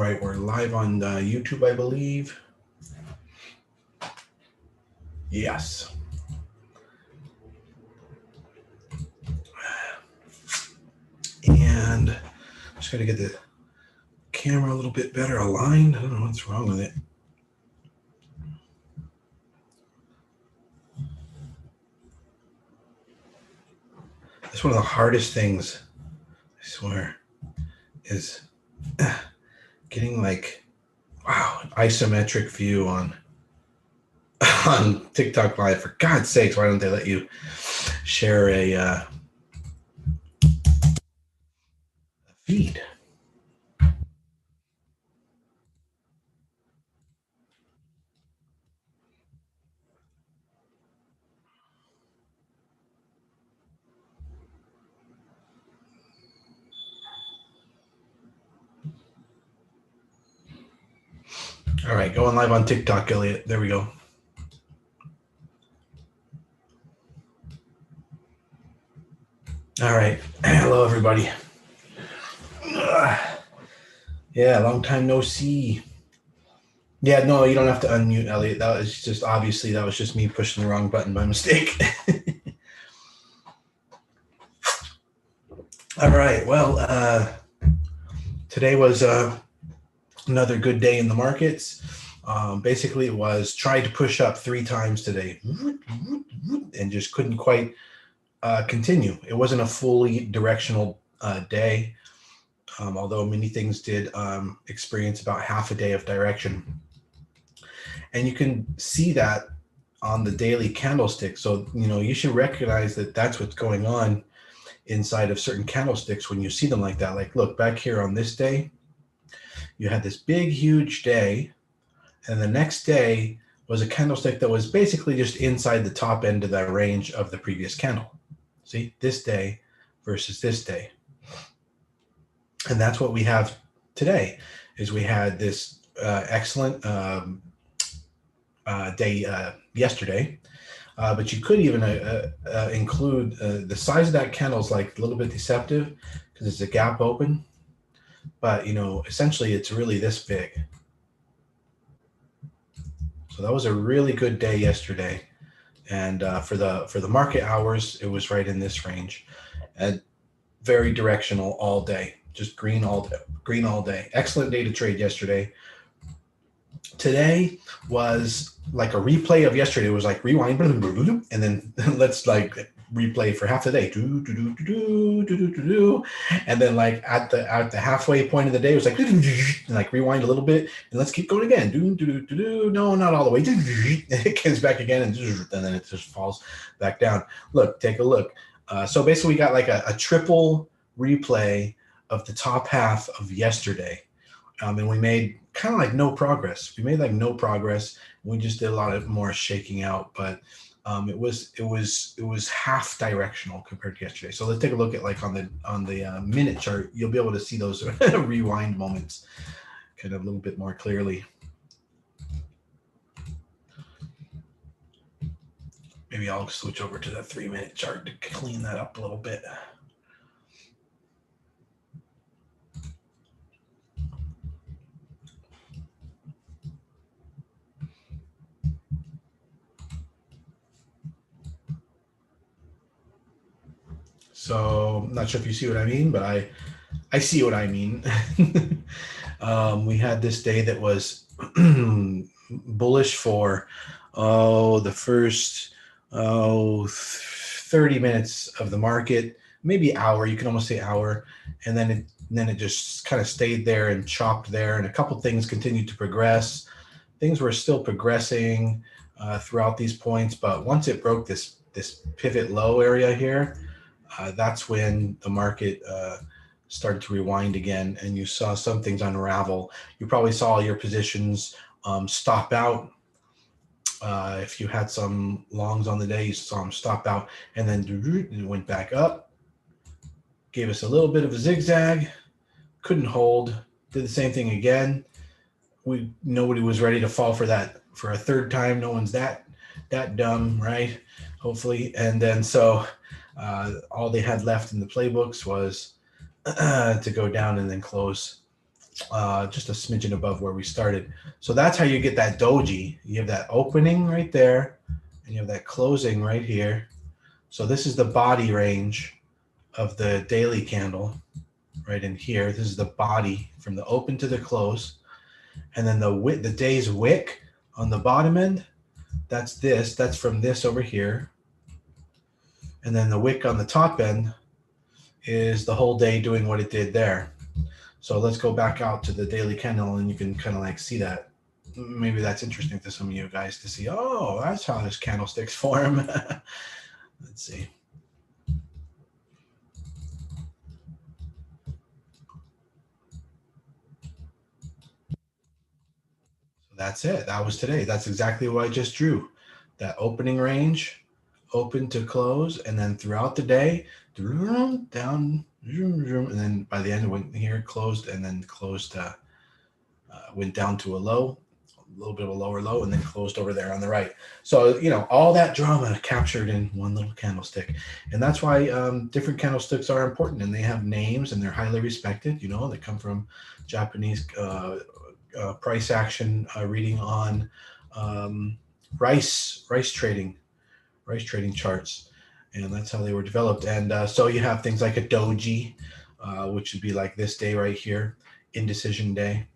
All right, we're live on YouTube, I believe. Yes. And just got to get the camera a little bit better aligned. I don't know what's wrong with it. That's one of the hardest things, I swear, is getting like, wow, isometric view on TikTok Live. For God's sakes, why don't they let you share a feed? All right, going live on TikTok, Elliot. There we go. All right. Hello, everybody. Yeah, long time no see. Yeah, no, you don't have to unmute, Elliot. That was just, obviously, that was just me pushing the wrong button by mistake. All right. Well, today was another good day in the markets. Basically, it was tried to push up 3 times today and just couldn't quite continue. It wasn't a fully directional day, although many things did experience about half a day of direction. And you can see that on the daily candlestick. So, you should recognize that that's what's going on inside of certain candlesticks when you see them like that. Like, look, back here on this day, you had this big, huge day. And the next day was a candlestick that was basically just inside the top end of that range of the previous candle. See, this day versus this day. And that's what we have today, is we had this excellent day yesterday. But you could even include the size of that candle is like a little bit deceptive because it's a gap open. But, essentially it's really this big. So that was a really good day yesterday. And for the market hours, it was right in this range. And very directional all day, just green all day. Excellent day to trade yesterday. Today was like a replay of yesterday. It was like rewind, and then let's like replay for half the day. And then like at the halfway point of the day, it was like, and like rewind a little bit, and let's keep going again. No, not all the way. It comes back again, and then it just falls back down. Look, take a look. So basically, we got like a triple replay of the top half of yesterday. And we made kind of like no progress. We just did a lot of more shaking out, but it was half directional compared to yesterday. So let's take a look at like on the minute chart. You'll be able to see those rewind moments kind of a little bit more clearly. Maybe I'll switch over to the 3-minute chart to clean that up a little bit. So I'm not sure if you see what I mean, but I see what I mean. We had this day that was bullish for the first 30 minutes of the market, maybe hour. You can almost say hour, and then it just kind of stayed there and chopped there, and a couple things continued to progress. Things were still progressing throughout these points, but once it broke this pivot low area here, that's when the market started to rewind again, and you saw some things unravel. You probably saw your positions stop out. If you had some longs on the day, you saw them stop out, and then it went back up, gave us a little bit of a zigzag, couldn't hold, did the same thing again. Nobody was ready to fall for that for a third time. No one's that dumb, right? Hopefully. And then so all they had left in the playbooks was to go down and then close just a smidgen above where we started. So that's how you get that doji. You have that opening right there, and you have that closing right here. So this is the body range of the daily candle right in here. This is the body from the open to the close. And then the day's wick on the bottom end, that's this. That's from this over here. And then the wick on the top end is the whole day doing what it did there. So let's go back out to the daily candle and you can kind of like see that. Maybe that's interesting to some of you guys to see. Oh, that's how this candlesticks form. Let's see. So that's it. That was today. That's exactly what I just drew. That opening range, open to close, and then throughout the day, down, and then by the end it went here, closed, and then closed, went down to a low, a little bit of a lower low, and then closed over there on the right. So, all that drama captured in one little candlestick. And that's why different candlesticks are important, and they have names, and they're highly respected. They come from Japanese price action reading on rice trading charts, and that's how they were developed. And so you have things like a doji, which would be like this day right here, indecision day,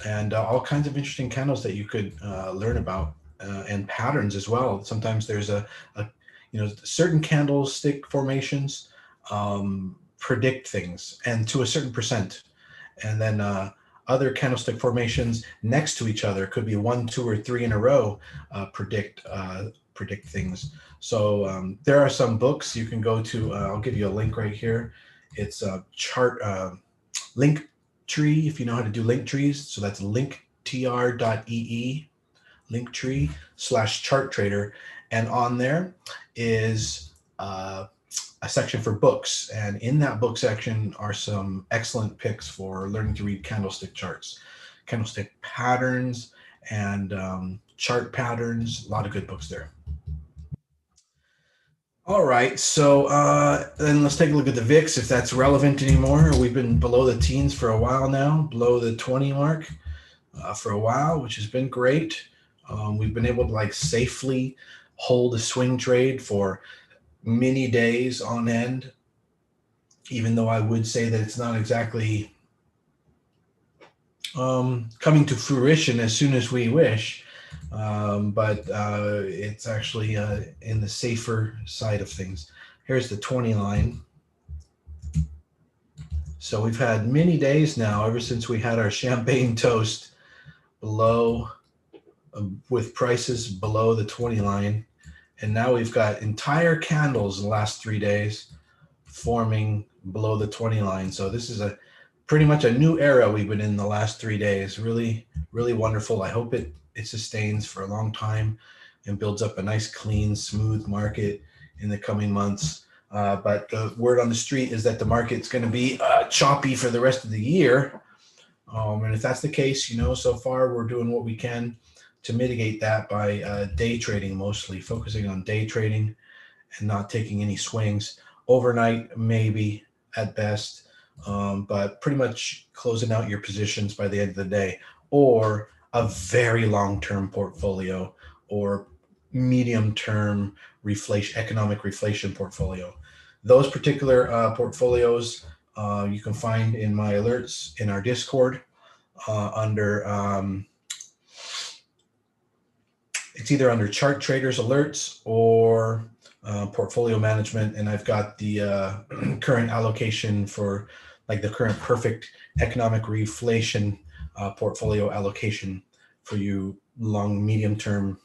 and all kinds of interesting candles that you could learn about, and patterns as well. Sometimes there's a certain candlestick formations predict things, and to a certain percent, and then other candlestick formations next to each other could be 1, 2, or 3 in a row predict things. So there are some books you can go to. I'll give you a link right here. It's a chart link tree, if you know how to do link trees. So that's linktr.ee, linktree/chart trader, and on there is a section for books, and in that book section are some excellent picks for learning to read candlestick charts, candlestick patterns, and chart patterns. A lot of good books there. All right, so then let's take a look at the VIX, if that's relevant anymore. We've been below the teens for a while now, below the 20 mark for a while, which has been great. We've been able to safely hold a swing trade for many days on end, even though I would say that it's not exactly coming to fruition as soon as we wish, but it's actually in the safer side of things. Here's the 20 line. So we've had many days now, ever since we had our champagne toast below, with prices below the 20 line. And now we've got entire candles in the last 3 days forming below the 20 line. So this is pretty much a new era we've been in the last 3 days. Really, really wonderful. I hope it sustains for a long time and builds up a nice, clean, smooth market in the coming months. But the word on the street is that the market's going to be choppy for the rest of the year. And if that's the case, so far we're doing what we can to mitigate that by day trading, mostly focusing on day trading and not taking any swings. Overnight, maybe at best, but pretty much closing out your positions by the end of the day, or a very long-term portfolio, or medium-term economic reflation portfolio. Those particular portfolios you can find in my alerts in our Discord under it's either under chart traders alerts or portfolio management, and I've got the current allocation for the current perfect economic reflation portfolio allocation for you long, medium term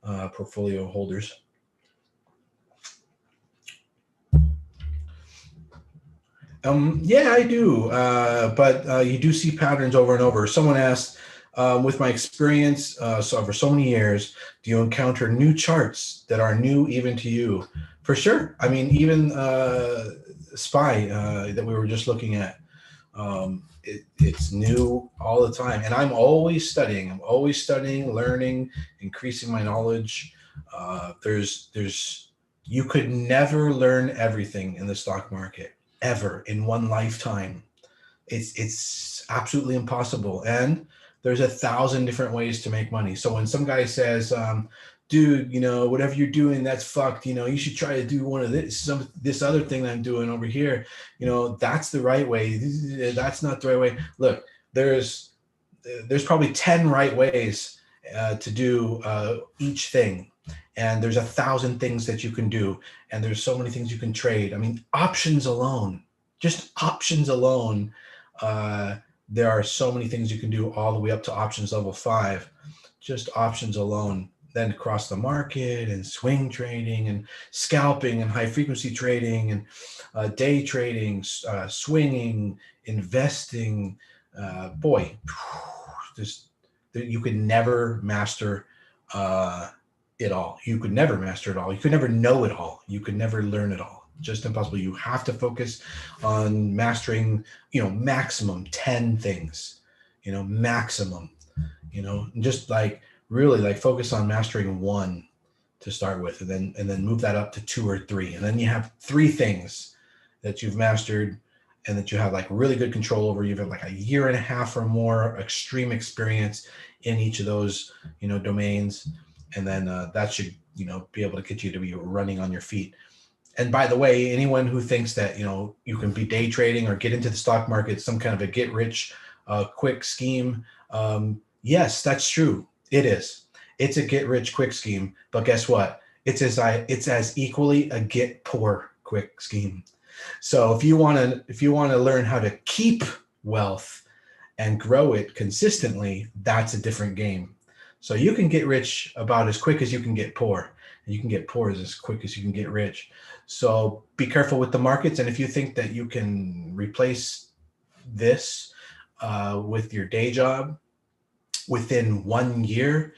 portfolio holders. Yeah, I do, but you do see patterns over and over. Someone asked, with my experience so over so many years, do you encounter new charts that are new even to you? For sure. I mean, even SPY that we were just looking at, it's new all the time. And I'm always studying, learning, increasing my knowledge. You could never learn everything in the stock market, ever, in one lifetime. It's absolutely impossible. And there's 1,000 different ways to make money. So when some guy says, dude, whatever you're doing, that's fucked. You should try to do one of this other thing that I'm doing over here. That's the right way. That's not the right way. Look, there's probably 10 right ways to do each thing. And there's 1,000 things that you can do. And there's so many things you can trade. I mean, options alone, just options alone. There are so many things you can do all the way up to options level 5, just options alone. Then across the market and swing trading and scalping and high frequency trading and day trading, swinging, investing. Boy, just you could never master it all. You could never master it all. You could never know it all. You could never learn it all. Just impossible. You have to focus on mastering, maximum 10 things, maximum, just like really like focus on mastering one to start with, and then move that up to 2 or 3. And then you have 3 things that you've mastered and that you have like really good control over. You've had like a year and a half or more extreme experience in each of those, domains. And then that should, be able to get you to be running on your feet. And by the way, anyone who thinks that, you can be day trading or get into the stock market, some kind of a get rich quick scheme. Yes, that's true. It is. It's a get rich quick scheme. But guess what? It's as equally a get poor quick scheme. So if you want to learn how to keep wealth and grow it consistently, that's a different game. So you can get rich about as quick as you can get poor, and you can get poor as quick as you can get rich. So be careful with the markets. And if you think that you can replace this with your day job within 1 year,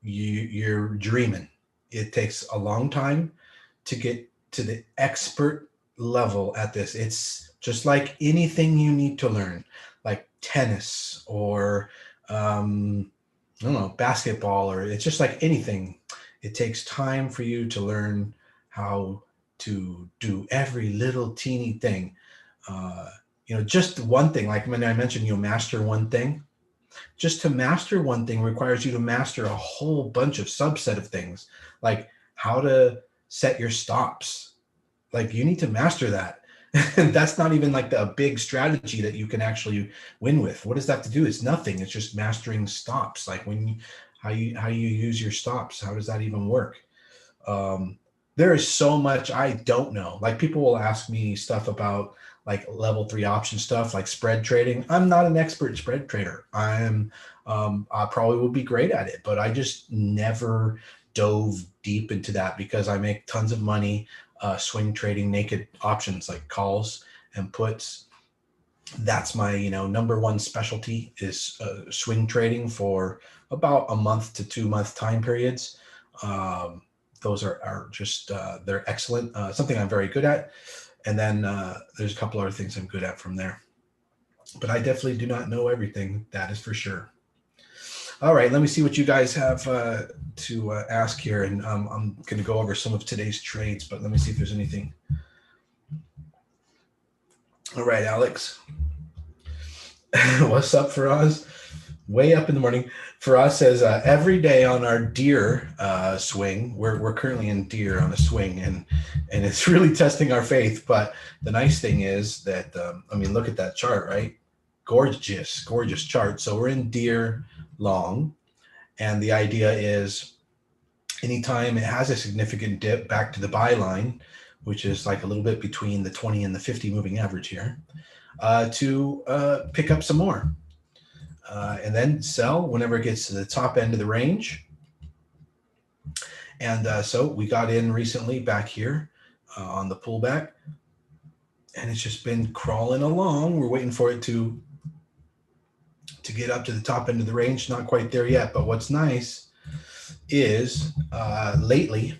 you're dreaming. It takes a long time to get to the expert level at this. It's just like anything you need to learn, like tennis or I don't know, basketball, or it's just like anything. It takes time for you to learn how to do every little teeny thing. Just one thing, like when I mentioned, master one thing. Just to master one thing requires you to master a whole bunch of subset of things, like how to set your stops. Like you need to master that. And that's not even like a big strategy that you can actually win with. What does that have to do? It's nothing. It's just mastering stops. Like how you use your stops. How does that even work? There is so much I don't know. Like people will ask me stuff about like level 3 option stuff, like spread trading. I'm not an expert spread trader. I probably would be great at it, but I just never dove deep into that because I make tons of money swing trading naked options like calls and puts. That's my number one specialty is swing trading for about a month to 2 month time periods. Those are just they're excellent, something I'm very good at. And then there's a couple other things I'm good at from there, but I definitely do not know everything, that is for sure. All right, let me see what you guys have to ask here. And I'm going to go over some of today's trades, but let me see if there's anything. All right, Alex. What's up, Faraz? Way up in the morning. Faraz says, every day on our deer swing, we're currently in deer on a swing, and it's really testing our faith. But the nice thing is that, look at that chart, right? Gorgeous chart. So we're in deer long, and the idea is anytime it has a significant dip back to the buy line, which is like a little bit between the 20 and the 50 moving average here, to pick up some more and then sell whenever it gets to the top end of the range. And so we got in recently back here on the pullback, and it's just been crawling along. We're waiting for it to get up to the top end of the range. Not quite there yet, but what's nice is lately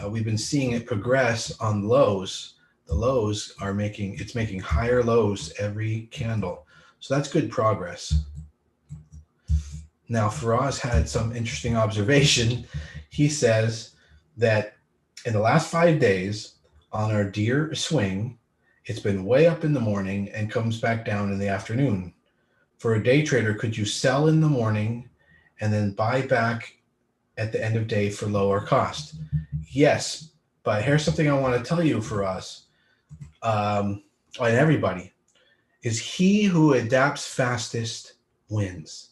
we've been seeing it progress on lows. The lows are making higher lows every candle. So that's good progress. Now, Faraz had some interesting observation. He says that in the last 5 days on our deer swing, It's been way up in the morning and comes back down in the afternoon. For a day trader, could you sell in the morning and then buy back at the end of day for lower cost? Yes, but here's something I want to tell you for us, and everybody, is he who adapts fastest wins.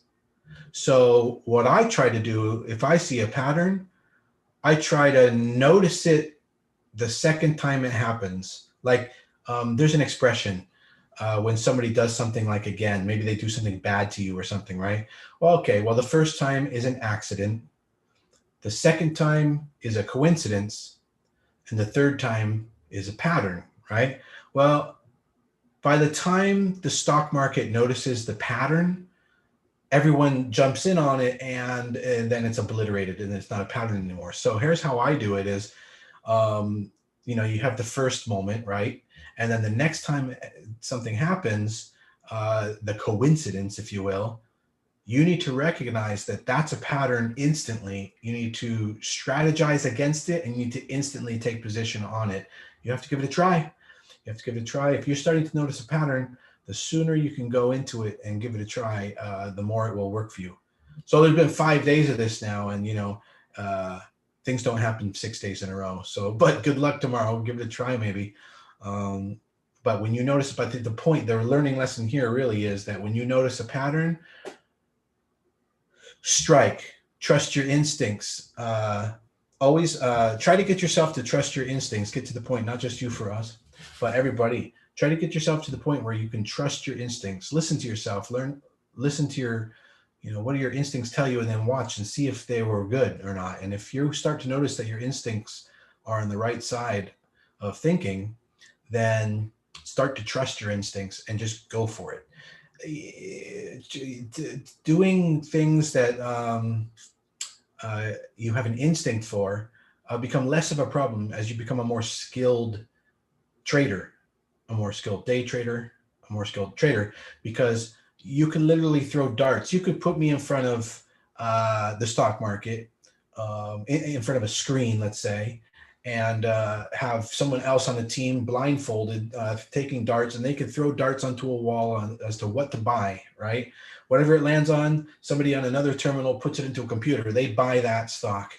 So what I try to do, if I see a pattern, I try to notice it the second time it happens. Like there's an expression when somebody does something like again, maybe they do something bad to you or something, right? Well, okay, well, the first time is an accident. The second time is a coincidence. And the third time is a pattern, right? Well, by the time the stock market notices the pattern, everyone jumps in on it and then it's obliterated and it's not a pattern anymore. So here's how I do it is, you have the first moment, right? And then the next time something happens, the coincidence, if you will, you need to recognize that that's a pattern instantly. You need to strategize against it and you need to instantly take position on it. You have to give it a try. You have to give it a try. If you're starting to notice a pattern, the sooner you can go into it and give it a try, the more it will work for you. So there's been 5 days of this now, and things don't happen 6 days in a row. So, but good luck tomorrow. Give it a try, maybe. But when you notice, but the point, the learning lesson here really is that when you notice a pattern, strike. Trust your instincts. Always try to get yourself to trust your instincts. Get to the point, not just you for us, but everybody. Try to get yourself to the point where you can trust your instincts. Listen to yourself. Listen to your, what do your instincts tell you, and then watch and see if they were good or not. And if you start to notice that your instincts are on the right side of thinking, then start to trust your instincts and just go for it. Doing things that you have an instinct for become less of a problem as you become a more skilled trader, a more skilled day trader, a more skilled trader, because you can literally throw darts. You could put me in front of the stock market, in front of a screen, let's say, and have someone else on the team blindfolded taking darts, and they could throw darts onto a wall as to what to buy, right? Whatever it lands on, somebody on another terminal puts it into a computer. They buy that stock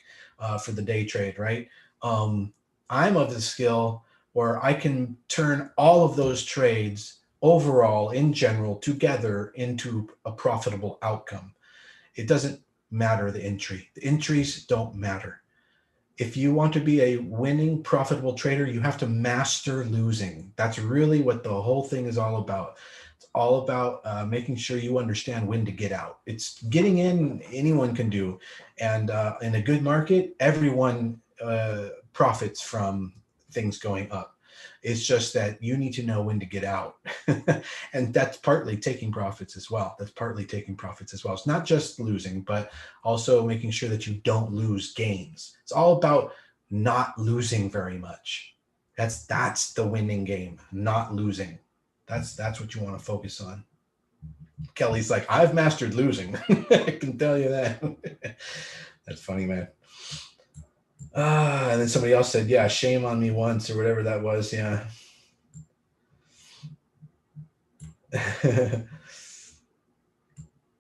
for the day trade, right? I'm of the skill where I can turn all of those trades overall, in general, together into a profitable outcome. It doesn't matter the entry. The entries don't matter. If you want to be a winning, profitable trader, you have to master losing. That's really what the whole thing is all about. It's all about making sure you understand when to get out. It's getting in, anyone can do. And in a good market, everyone profits from things going up. It's just that you need to know when to get out. And that's partly taking profits as well. It's not just losing, but also making sure that you don't lose gains. It's all about not losing very much. That's the winning game, not losing. That's what you want to focus on. Kelly's like, I've mastered losing. I can tell you that. That's funny, man. And then somebody else said, yeah, shame on me once, or whatever that was. Yeah.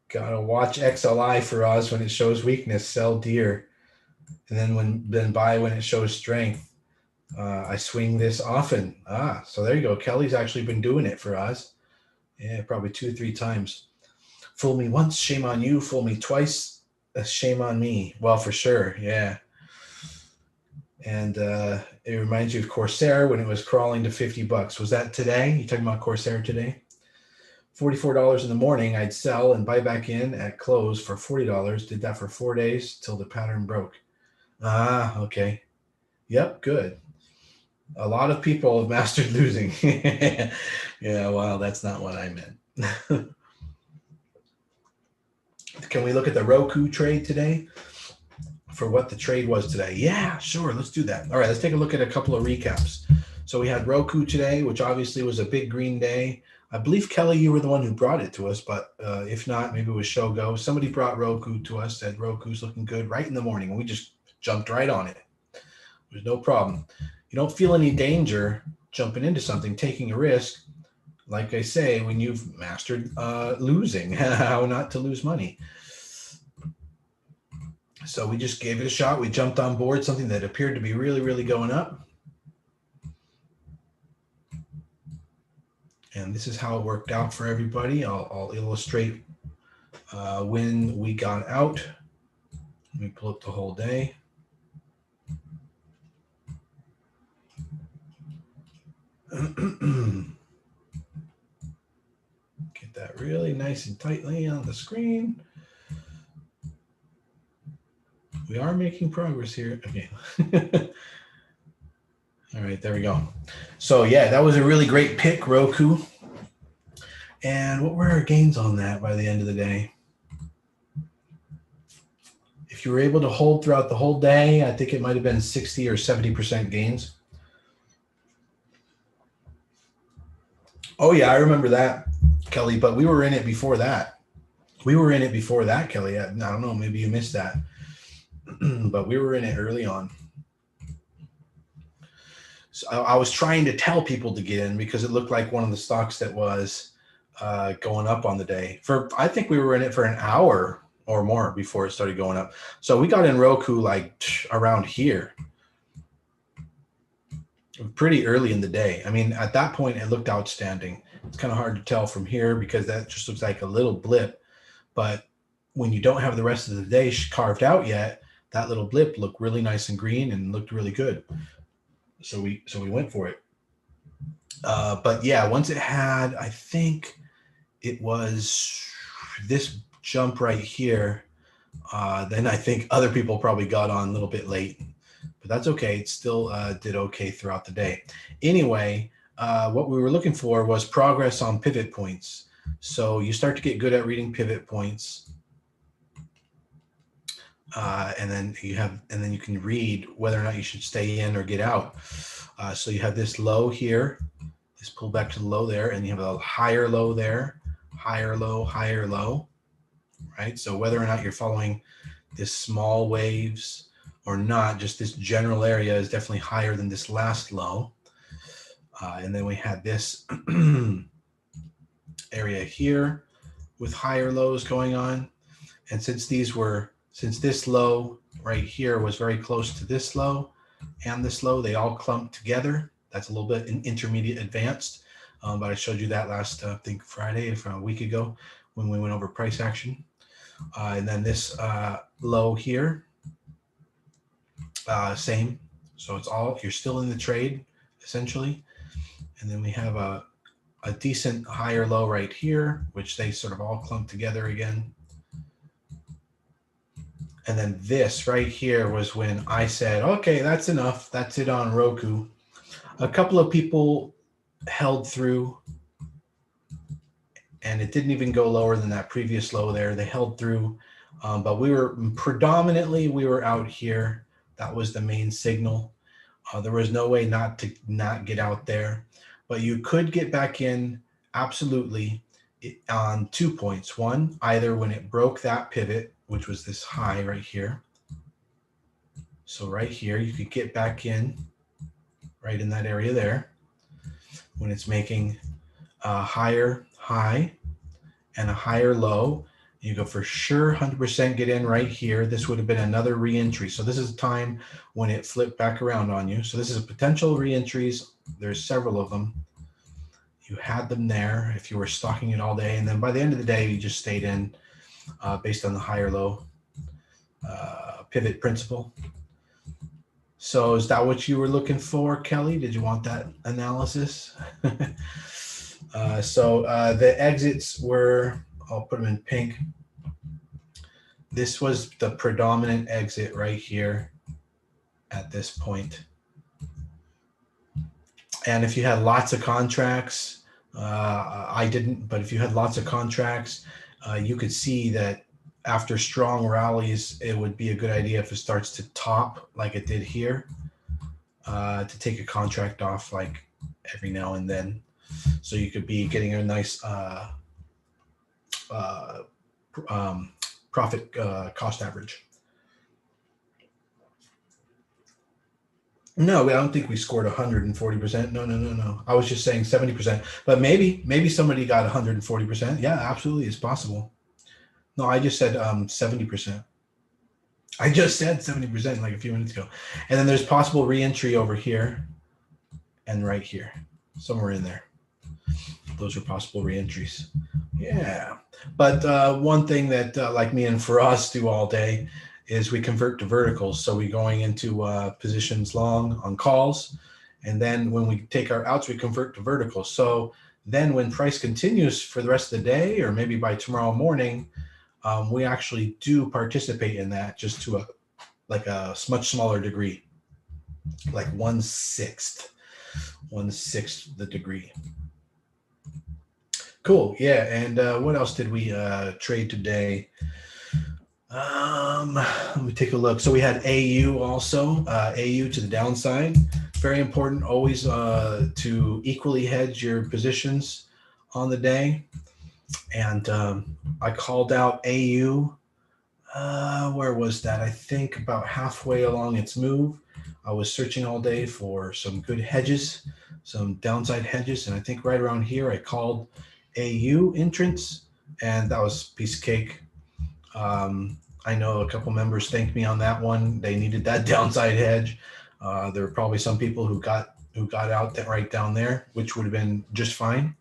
Gotta watch XLI for Oz when it shows weakness, sell deer. And then buy when it shows strength. I swing this often. So there you go. Kelly's actually been doing it for Oz. Yeah, probably 2 or 3 times. Fool me once, shame on you. Fool me twice, shame on me. Well, for sure. Yeah. And it reminds you of Corsair when it was crawling to $50. Was that today? You talking about Corsair today? $44 in the morning, I'd sell and buy back in at close for $40. Did that for 4 days till the pattern broke. Okay. Yep, good. A lot of people have mastered losing. Yeah, well, that's not what I meant. Can we look at the Roku trade today? For what the trade was today. Yeah, sure. Let's do that. All right, let's take a look at a couple of recaps. So we had Roku today, which obviously was a big green day. I believe, Kelly, you were the one who brought it to us, but if not, maybe it was Shogo. Somebody brought Roku to us, said Roku's looking good right in the morning, and we just jumped right on it. There's no problem. You don't feel any danger, jumping into something, taking a risk. Like I say, when you've mastered losing, how not to lose money. So we just gave it a shot. We jumped on board something that appeared to be really, really going up. And this is how it worked out for everybody. I'll illustrate when we got out. Let me pull up the whole day. Get that really nice and tightly on the screen. We are making progress here. Okay. All right, there we go. So yeah, that was a really great pick, Roku. And what were our gains on that by the end of the day? If you were able to hold throughout the whole day, I think it might have been 60 or 70% gains. Oh yeah, I remember that, Kelly, but we were in it before that. Kelly. I don't know, maybe you missed that. But we were in it early on. So I was trying to tell people to get in because it looked like one of the stocks that was going up on the day. I think we were in it for an hour or more before it started going up. So we got in Roku like around here, pretty early in the day. I mean, at that point, it looked outstanding. It's kind of hard to tell from here because that just looks like a little blip. But when you don't have the rest of the day carved out yet, that little blip looked really nice and green and looked really good. So we went for it. But yeah, once it had, I think it was this jump right here, then I think other people probably got on a little bit late, but that's okay. It still did okay throughout the day. Anyway, what we were looking for was progress on pivot points. So you start to get good at reading pivot points. And then you can read whether or not you should stay in or get out. So you have this low here, this pull back to the low there, and you have a higher low there, higher low, right? So whether or not you're following this small waves or not, just this general area is definitely higher than this last low. And then we had this area here with higher lows going on. And since this low right here was very close to this low and this low, they all clumped together. That's a little bit intermediate advanced, but I showed you that last, I think Friday, from a week ago when we went over price action. And then this low here, same. So you're still in the trade essentially. And then we have a decent higher low right here, which they sort of all clump together again. And then this right here was when I said, okay, that's enough. That's it on Roku. A couple of people held through, and it didn't even go lower than that previous low there. They held through, but we were out here. That was the main signal. There was no way not to get out there, but you could get back in absolutely on 2 points. One, either when it broke that pivot, which was this high right here. So right here, you could get back in right in that area there when it's making a higher high and a higher low. You go for sure 100% get in right here. This would have been another re-entry. So this is a time when it flipped back around on you. So this is a potential re-entries. There's several of them. You had them there if you were stalking it all day. And then by the end of the day, you just stayed in based on the higher low pivot principle. So is that what you were looking for, Kelly? Did you want that analysis? So the exits were, I'll put them in pink. This was the predominant exit right here at this point. And if you had lots of contracts, I didn't, but if you had lots of contracts, you could see that after strong rallies, it would be a good idea if it starts to top like it did here, to take a contract off like every now and then. So you could be getting a nice profit cost average. No, I don't think we scored 140%. No, no, no, no. I was just saying 70%. But maybe somebody got 140%. Yeah, absolutely, it's possible. No, I just said 70%. I just said 70% like a few minutes ago. And then there's possible reentry over here and right here, somewhere in there. Those are possible reentries. Yeah. But one thing that like me and for us do all day is we convert to verticals. So we're going into positions long on calls. And then when we take our outs, we convert to verticals. So then when price continues for the rest of the day, or maybe by tomorrow morning, we actually do participate in that just to a like a much smaller degree, like 1/6 the degree. Cool. Yeah. And what else did we trade today? Let me take a look. So we had AU also, AU to the downside. Very important always to equally hedge your positions on the day. And I called out AU. Where was that? I think about halfway along its move. I was searching all day for some good hedges, some downside hedges. And I think right around here, I called AU entrance, and that was piece of cake. I know a couple members thanked me on that one. They needed that downside hedge. There were probably some people who got out that right down there, which would have been just fine,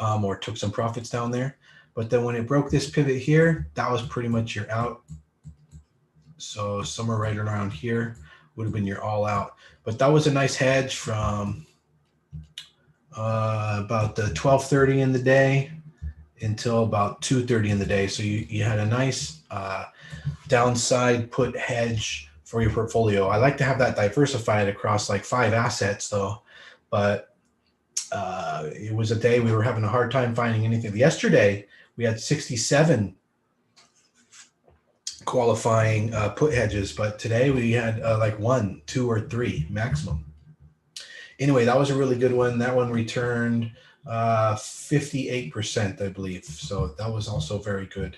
or took some profits down there. But then when it broke this pivot here, that was pretty much your out. So somewhere right around here would have been your all out. But that was a nice hedge from about the 12:30 in the day until about 2:30 in the day. So you had a nice downside put hedge for your portfolio. I like to have that diversified across like 5 assets though, but it was a day we were having a hard time finding anything. Yesterday we had 67 qualifying put hedges, but today we had like 1, 2, or 3 maximum. Anyway, that was a really good one. That one returned 58%, I believe. So that was also very good.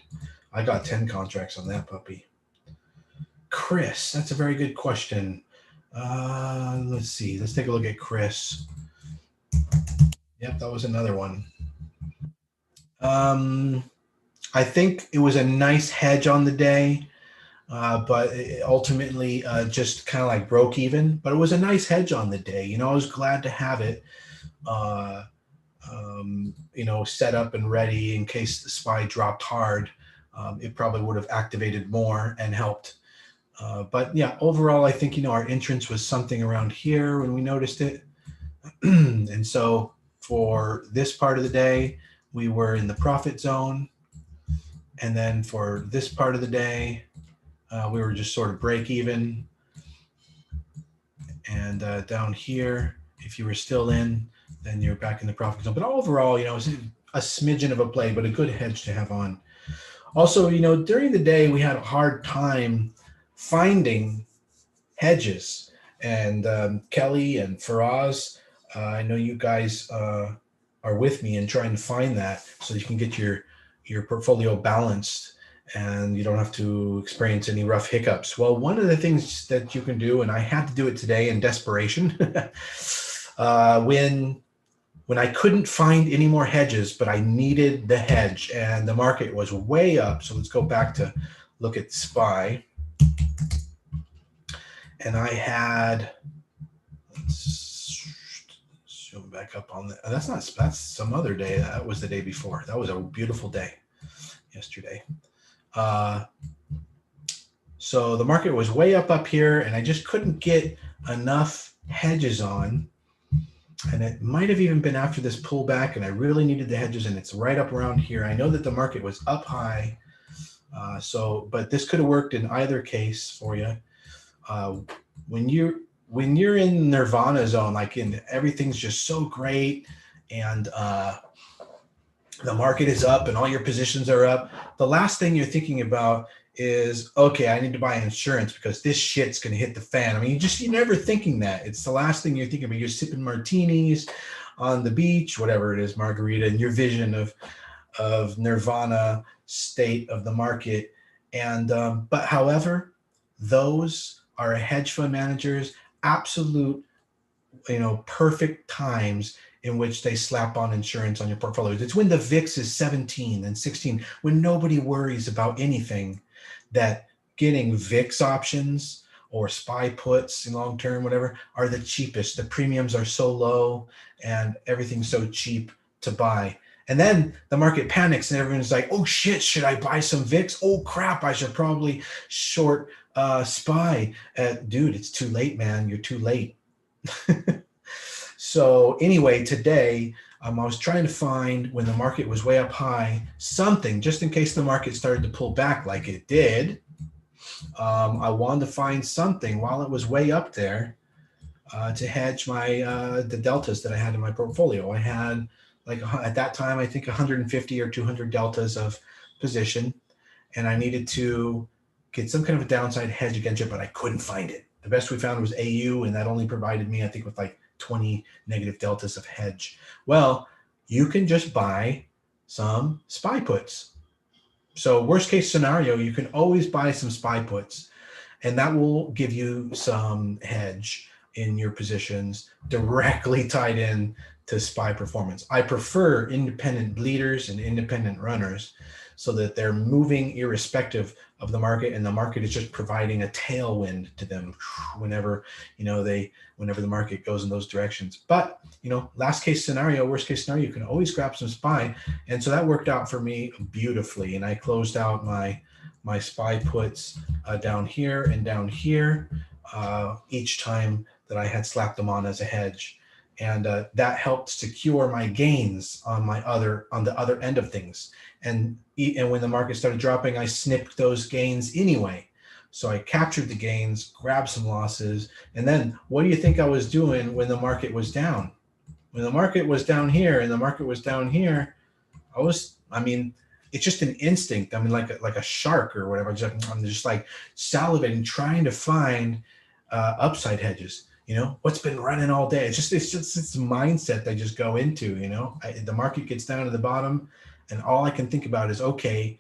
I got 10 contracts on that puppy. Chris, that's a very good question. Let's see. Let's take a look at Chris. Yep, that was another one. I think it was a nice hedge on the day, but it ultimately just kind of like broke even. But it was a nice hedge on the day. You know, I was glad to have it, set up and ready in case the SPY dropped hard. It probably would have activated more and helped. But yeah, overall, I think, our entrance was something around here when we noticed it. And so for this part of the day, we were in the profit zone. And then for this part of the day, we were just sort of break even. And down here, if you were still in, then you're back in the profit zone. But overall, it was a smidgen of a play, but a good hedge to have on. Also, during the day, we had a hard time finding hedges. And Kelly and Faraz, I know you guys are with me in trying to find that so you can get your portfolio balanced and you don't have to experience any rough hiccups. Well, one of the things that you can do, and I had to do it today in desperation, when I couldn't find any more hedges, but I needed the hedge and the market was way up. So let's go back to look at SPY. And I had, let's zoom back up on that. That's some other day. That was the day before. That was a beautiful day yesterday. So the market was way up here, and I just couldn't get enough hedges on. And it might have even been after this pullback, and I really needed the hedges, and it's right up around here. I know that the market was up high, but this could have worked in either case for you. When you're in nirvana zone, like everything's just so great, and the market is up and all your positions are up, the last thing you're thinking about is, okay, I need to buy insurance because this shit's going to hit the fan. I mean, you're never thinking that. It's the last thing you're thinking about. You're sipping martinis on the beach, whatever it is, margarita, and your vision of nirvana state of the market. And but however, those are hedge fund managers absolute, perfect times in which they slap on insurance on your portfolios. It's when the VIX is 17 and 16, when nobody worries about anything, that getting VIX options or SPY puts in long term, whatever, are the cheapest. The premiums are so low and everything's so cheap to buy. And then the market panics and everyone's like, oh shit, should I buy some VIX? Oh crap, I should probably short SPY. Dude, it's too late, man. You're too late. So anyway, today I was trying to find, when the market was way up high, something just in case the market started to pull back like it did. I wanted to find something while it was way up there to hedge my the deltas that I had in my portfolio. I had, like, at that time, I think 150 or 200 deltas of position, and I needed to get some kind of a downside hedge against it, but I couldn't find it. The best we found was AU, and that only provided me, I think, with like 20 negative deltas of hedge. Well, you can just buy some SPY puts. So worst case scenario, you can always buy some SPY puts, and that will give you some hedge in your positions directly tied in to SPY performance. I prefer independent bleeders and independent runners so that they're moving irrespective of the market, and the market is just providing a tailwind to them whenever whenever the market goes in those directions. But worst case scenario, you can always grab some SPY, and so that worked out for me beautifully. And I closed out my SPY puts down here and down here each time that I had slapped them on as a hedge, and that helped secure my gains on the other end of things. And when the market started dropping, I snipped those gains anyway. So I captured the gains, grabbed some losses, and then what do you think I was doing when the market was down? When the market was down here and the market was down here, it's just an instinct. like a shark or whatever. I'm just like salivating, trying to find upside hedges. What's been running all day. It's just this mindset they just go into. The market gets down to the bottom, and all I can think about is, okay,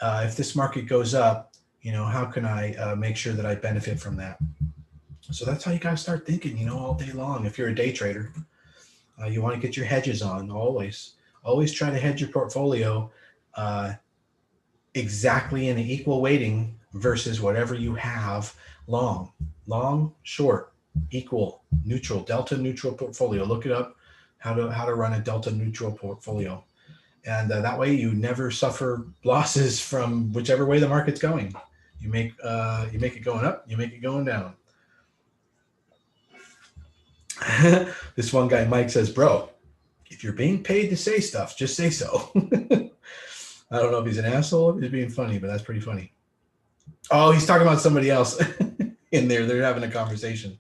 if this market goes up, how can I make sure that I benefit from that? So that's how you gotta start thinking, all day long. If you're a day trader, you want to get your hedges on always. Always try to hedge your portfolio exactly in an equal weighting versus whatever you have long, short, equal, neutral, delta neutral portfolio. Look it up, how to run a delta neutral portfolio. And that way you never suffer losses from whichever way the market's going. You make it going up, you make it going down. This one guy, Mike, says, bro, if you're being paid to say stuff, just say so. I don't know if he's an asshole or if he's being funny, but that's pretty funny. Oh, he's talking about somebody else in there. They're having a conversation.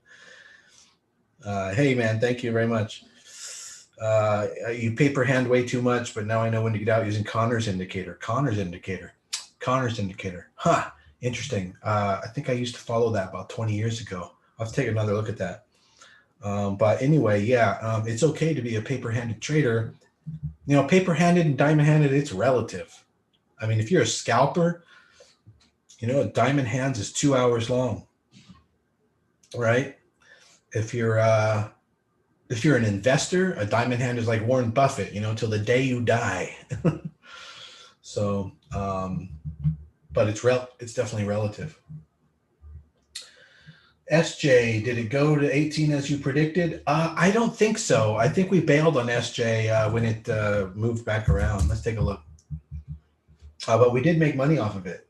Hey, man, thank you very much. You paper hand way too much, but now I know when to get out using Connor's indicator. Connor's indicator. Huh. Interesting. I think I used to follow that about 20 years ago. I'll have to take another look at that. But anyway, yeah, it's okay to be a paper-handed trader. Paper-handed and diamond-handed, it's relative. I mean, if you're a scalper, a diamond hands is 2 hours long, right? If you're an investor, a diamond hand is like Warren Buffett, till the day you die. So, but it's definitely relative. SJ, did it go to 18 as you predicted? I don't think so. I think we bailed on SJ when it moved back around. Let's take a look. But we did make money off of it.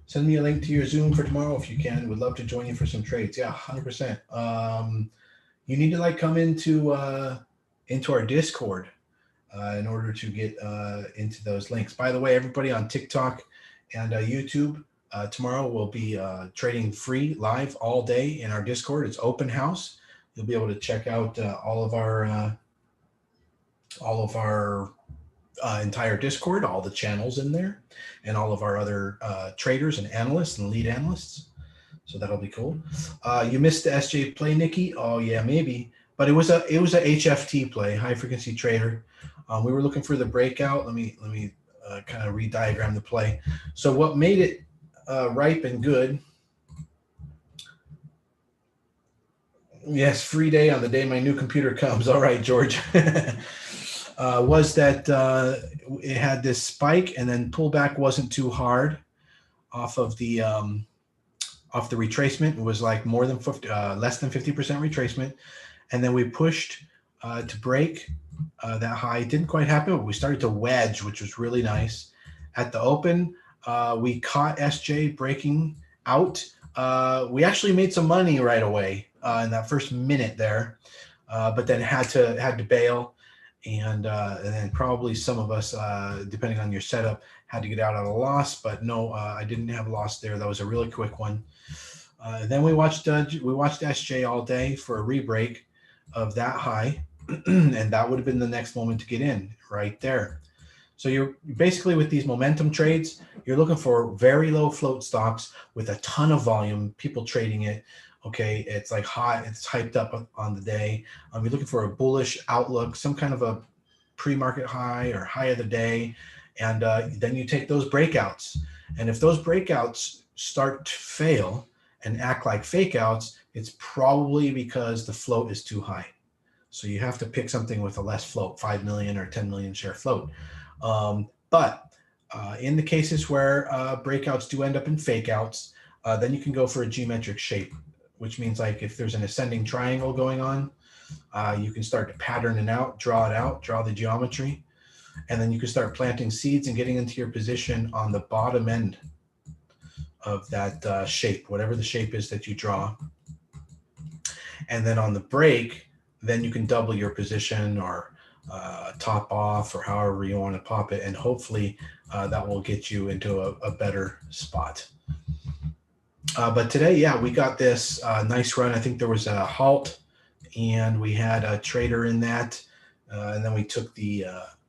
Send me a link to your Zoom for tomorrow if you can. Would love to join you for some trades. Yeah, 100%. You need to come into our Discord in order to get into those links. By the way, everybody on TikTok and YouTube, tomorrow we'll be trading free live all day in our Discord. It's open house. You'll be able to check out all of our entire Discord, all the channels in there, and all of our other traders and analysts and lead analysts. So that'll be cool. You missed the SJ play, Nikki. Oh yeah, maybe, but it was a HFT play, high frequency trader. We were looking for the breakout. Let me kind of re-diagram the play. So what made it ripe and good? Yes, free day on the day my new computer comes. All right, George. Was that it had this spike and then pullback wasn't too hard off of the retracement. It was like more than 50, less than 50% retracement, and then we pushed to break that high. It didn't quite happen, but we started to wedge, which was really nice. At the open, we caught SJ breaking out. We actually made some money right away in that first minute there, but then had to bail, and then probably some of us, depending on your setup, had to get out on a loss. But no, I didn't have a loss there. That was a really quick one. Then we watched SJ all day for a rebreak of that high, and that would have been the next moment to get in right there. So you're basically, with these momentum trades, you're looking for very low float stocks with a ton of volume, people trading it. Okay, it's like hot, it's hyped up on the day. You're looking for a bullish outlook, some kind of a pre-market high or high of the day, and then you take those breakouts. And if those breakouts start to fail and act like fake outs, it's probably because the float is too high. So you have to pick something with a less float, 5 million or 10 million share float. But in the cases where breakouts do end up in fake outs, then you can go for a geometric shape, which means like if there's an ascending triangle going on, you can start to pattern it out, draw the geometry, and then you can start planting seeds and getting into your position on the bottom end of that shape, whatever the shape is that you draw. And then on the break, then you can double your position or top off or however you want to pop it. And hopefully that will get you into a better spot. But today, yeah, we got this nice run. I think there was a halt and we had a trader in that. And then we took the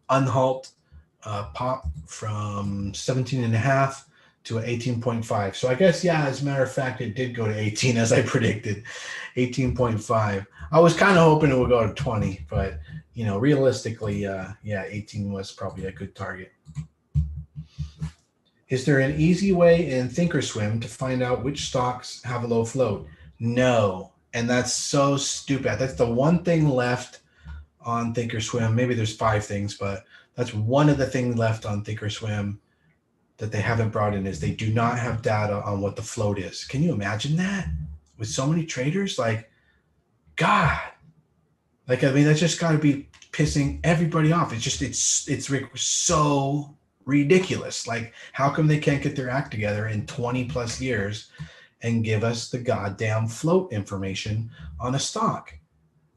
unhalt pop from 17.5 to 18.5. So I guess, yeah, as a matter of fact, it did go to 18 as I predicted, 18.5. I was kind of hoping it would go to 20, but realistically, yeah, 18 was probably a good target. Is there an easy way in Thinkorswim to find out which stocks have a low float? No, and that's so stupid. That's the one thing left on Thinkorswim. Maybe there's 5 things, but that's one of the things left on Thinkorswim that they haven't brought in, is they do not have data on what the float is. Can you imagine that? With so many traders? Like, God. Like, I mean, that's just got to be pissing everybody off. It's so ridiculous. Like, how come they can't get their act together in 20 plus years and give us the goddamn float information on a stock?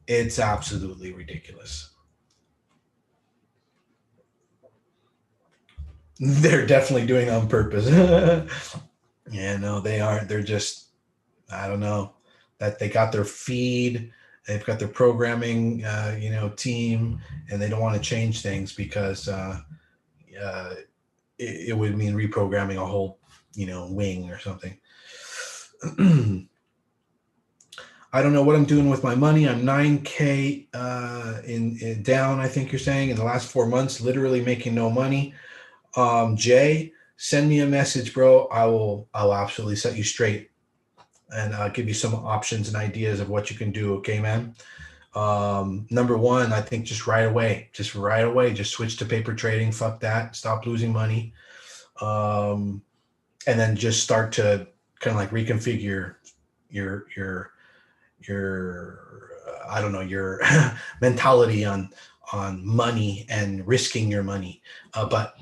It's absolutely ridiculous. They're definitely doing it on purpose. Yeah, no, they aren't. They're just, I don't know, that they got their feed, they've got their programming, team, and they don't want to change things because it would mean reprogramming a whole, wing or something. I don't know what I'm doing with my money. I'm 9K in down, I think you're saying, in the last 4 months, literally making no money. Jay, send me a message, bro. I'll absolutely set you straight and give you some options and ideas of what you can do. Okay, man. Number one, I think just right away, just switch to paper trading. Fuck that. Stop losing money. And then just start to kind of like reconfigure your I don't know, your mentality on money and risking your money. But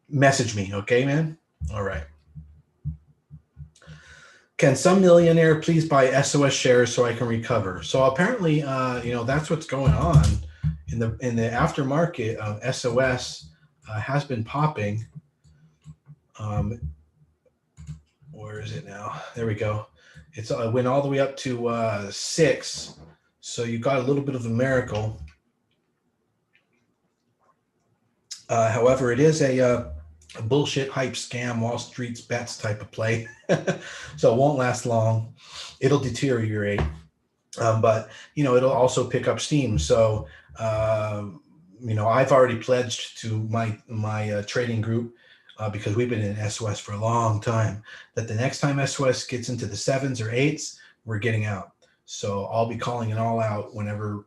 message me, okay, man? All right. Can some millionaire please buy SOS shares so I can recover? So apparently, that's what's going on in the aftermarket. SOS has been popping. Where is it now? There we go. It's went all the way up to 6. So you got a little bit of a miracle. However, it is a bullshit hype scam, Wall Street's bets type of play. So it won't last long. It'll deteriorate. But, it'll also pick up steam. So, I've already pledged to my trading group because we've been in SOS for a long time, that the next time SOS gets into the 7s or 8s, we're getting out. So I'll be calling it all out whenever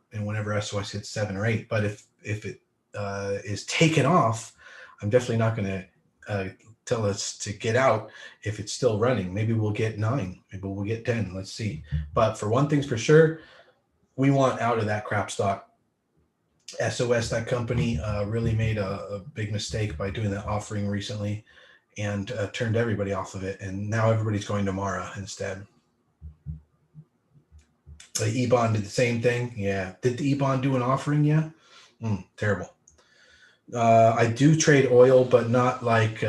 SOS hits 7 or 8. But if it is taken off, I'm definitely not going to tell us to get out if it's still running. Maybe we'll get 9. Maybe we'll get 10. Let's see. But for one thing's for sure, we want out of that crap stock. SOS, that company, really made a big mistake by doing that offering recently, and turned everybody off of it. And now everybody's going to Mara instead. The E-Bond did the same thing. Yeah. Did the E-Bond do an offering? Yeah. Terrible. I do trade oil, but not like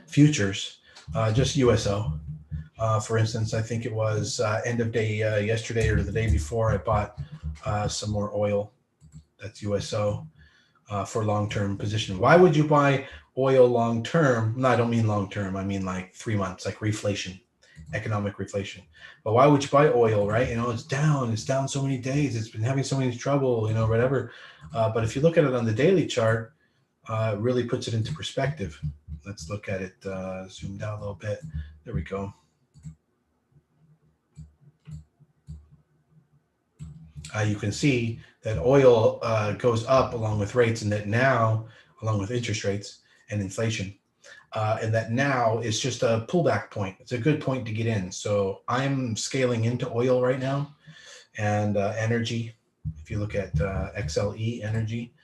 futures, just USO. For instance, I think it was end of day yesterday or the day before, I bought some more oil. That's USO for long-term position. Why would you buy oil long-term? No, I don't mean long-term. I mean like 3 months, like reflation, economic reflation. But why would you buy oil, right? It's down so many days. It's been having so many trouble, whatever. But if you look at it on the daily chart, it really puts it into perspective. Let's look at it zoomed out a little bit. There we go. You can see that oil goes up along with rates, and that now, along with interest rates and inflation, and that now is just a pullback point. It's a good point to get in. So I'm scaling into oil right now, and energy. If you look at XLE energy,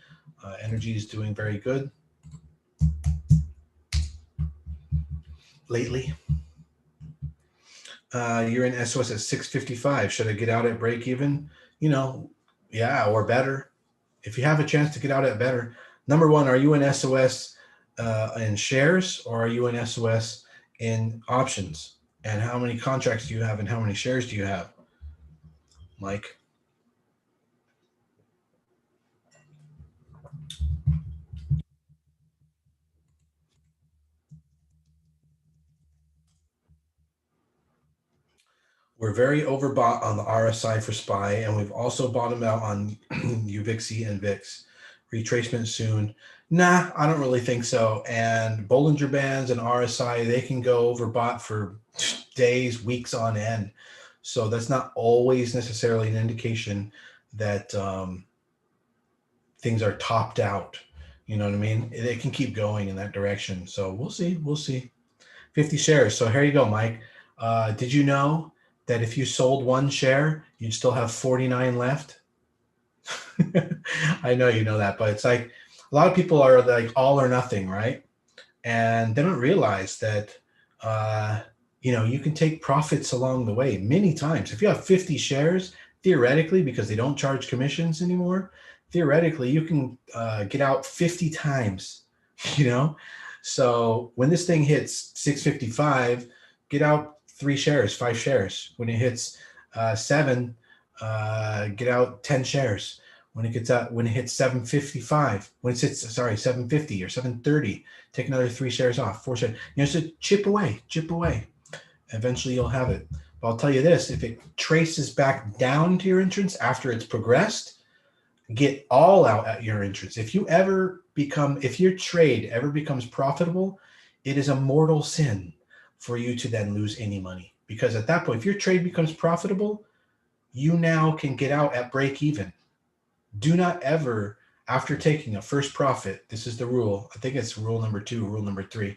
energy is doing very good lately. You're in SOS at 655. Should I get out at break even? Yeah, or better. If you have a chance to get out at better. Number one, are you in SOS in shares, or are you in SOS in options? And how many contracts do you have, and how many shares do you have, Mike? We're very overbought on the RSI for SPY, and we've also bottomed out on UVIXI and VIX. Retracement soon. Nah, I don't really think so. And Bollinger Bands and RSI, they can go overbought for days, weeks on end. So that's not always necessarily an indication that things are topped out. You know what I mean? They can keep going in that direction. So we'll see. We'll see. 50 shares. So here you go, Mike. Did you know that if you sold one share, you'd still have 49 left? I know you know that, but it's like a lot of people are like all or nothing, right? And they don't realize that, you can take profits along the way many times. If you have 50 shares, theoretically, because they don't charge commissions anymore, theoretically, you can get out 50 times, So when this thing hits 655, get out 3 shares, 5 shares. When it hits 7, get out 10 shares. When it hits 755, when it hits 750 or 730, take another 3 shares off, 4 shares. So chip away. Eventually you'll have it. But I'll tell you this: if it traces back down to your entrance after it's progressed, get all out at your entrance. If your trade ever becomes profitable, it is a mortal sin for you to then lose any money. Because at that point, if your trade becomes profitable, you now can get out at break even. Do not ever, after taking a first profit, this is the rule. I think it's rule number 2, rule number 3.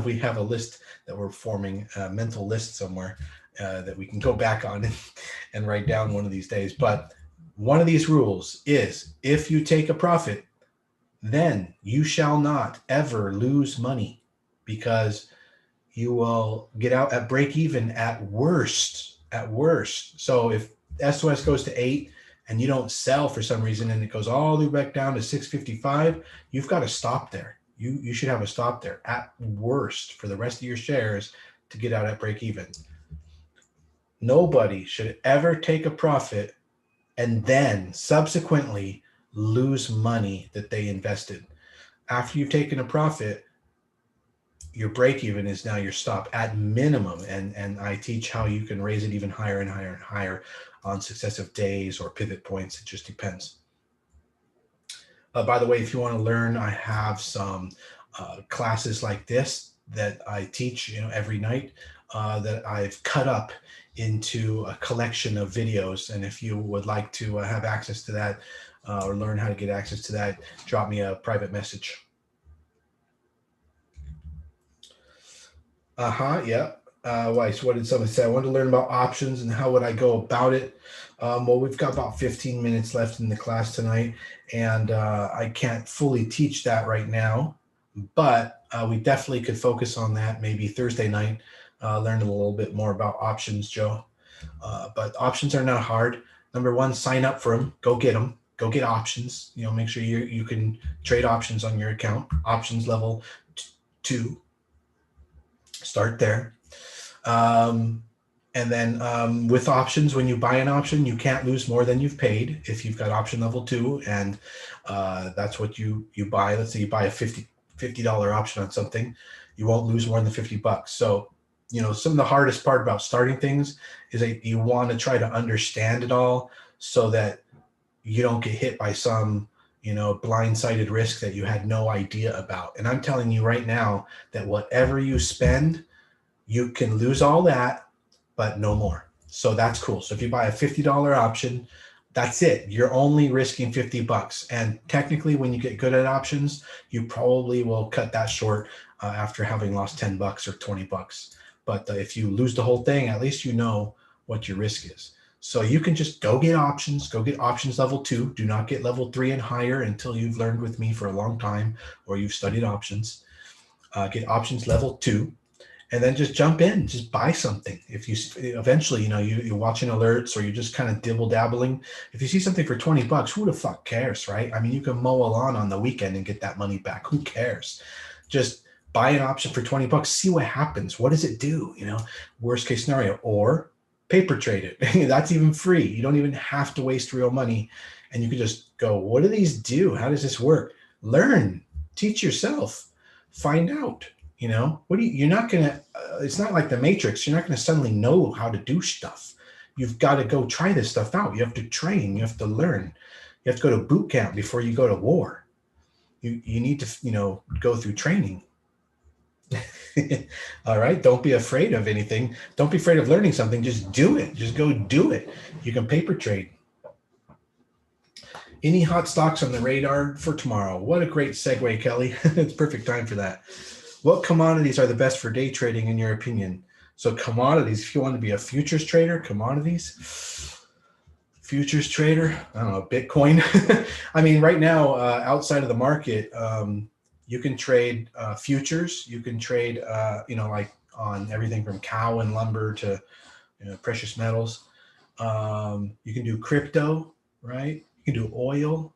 We have a list that we're forming, a mental list somewhere that we can go back on and write down one of these days. But one of these rules is, if you take a profit, then you shall not ever lose money, because you will get out at break even at worst. So if SOS goes to 8 and you don't sell for some reason, and it goes all the way back down to 655, you've got to stop there. You should have a stop there at worst for the rest of your shares to get out at break even. Nobody should ever take a profit and then subsequently lose money that they invested. After you've taken a profit, your break even is now your stop at minimum. And I teach how you can raise it even higher and higher and higher on successive days or pivot points. It just depends. By the way, if you want to learn, I have some classes like this that I teach every night that I've cut up into a collection of videos. And if you would like to have access to that or learn how to get access to that, drop me a private message. Yeah. Weiss, what did somebody say? I want to learn about options and how would I go about it? Well, we've got about 15 minutes left in the class tonight, and I can't fully teach that right now, but we definitely could focus on that maybe Thursday night, learn a little bit more about options, Joe. But options are not hard. Number one, sign up for them. Go get them. Go get options. Make sure you can trade options on your account. Options level 2. Start there. And then with options, when you buy an option, you can't lose more than you've paid if you've got option level 2, and that's what you buy. Let's say you buy a $50 option on something, you won't lose more than $50. So, some of the hardest part about starting things is that you want to try to understand it all so that you don't get hit by some blindsided risk that you had no idea about. And I'm telling you right now that whatever you spend, you can lose all that, but no more. So that's cool. So if you buy a $50 option, that's it. You're only risking $50. And technically, when you get good at options, you probably will cut that short after having lost $10 or $20. But if you lose the whole thing, at least you know what your risk is. So you can just go get options. Go get options level 2. Do not get level 3 and higher until you've learned with me for a long time or you've studied options. Get options level 2. And then just jump in, just buy something. If you eventually, you're watching alerts or you're just kind of dibble dabbling. If you see something for $20, who the fuck cares, right? I mean, you can mow a lawn on the weekend and get that money back. Who cares? Just buy an option for $20, see what happens. What does it do? Worst case scenario, or paper trade it. That's even free. You don't even have to waste real money. And you can just go, what do these do? How does this work? Learn, teach yourself, find out. You're not going to, it's not like the Matrix. You're not going to suddenly know how to do stuff. You've got to go try this stuff out. You have to train. You have to learn. You have to go to boot camp before you go to war. You need to, go through training. All right. Don't be afraid of anything. Don't be afraid of learning something. Just do it. Just go do it. You can paper trade. Any hot stocks on the radar for tomorrow? What a great segue, Kelly. It's perfect time for that. What commodities are the best for day trading in your opinion? So commodities, if you want to be a futures trader, commodities, futures trader, I don't know, Bitcoin. I mean, right now, outside of the market, you can trade futures. You can trade, like on everything from cow and lumber to precious metals. You can do crypto, right? You can do oil.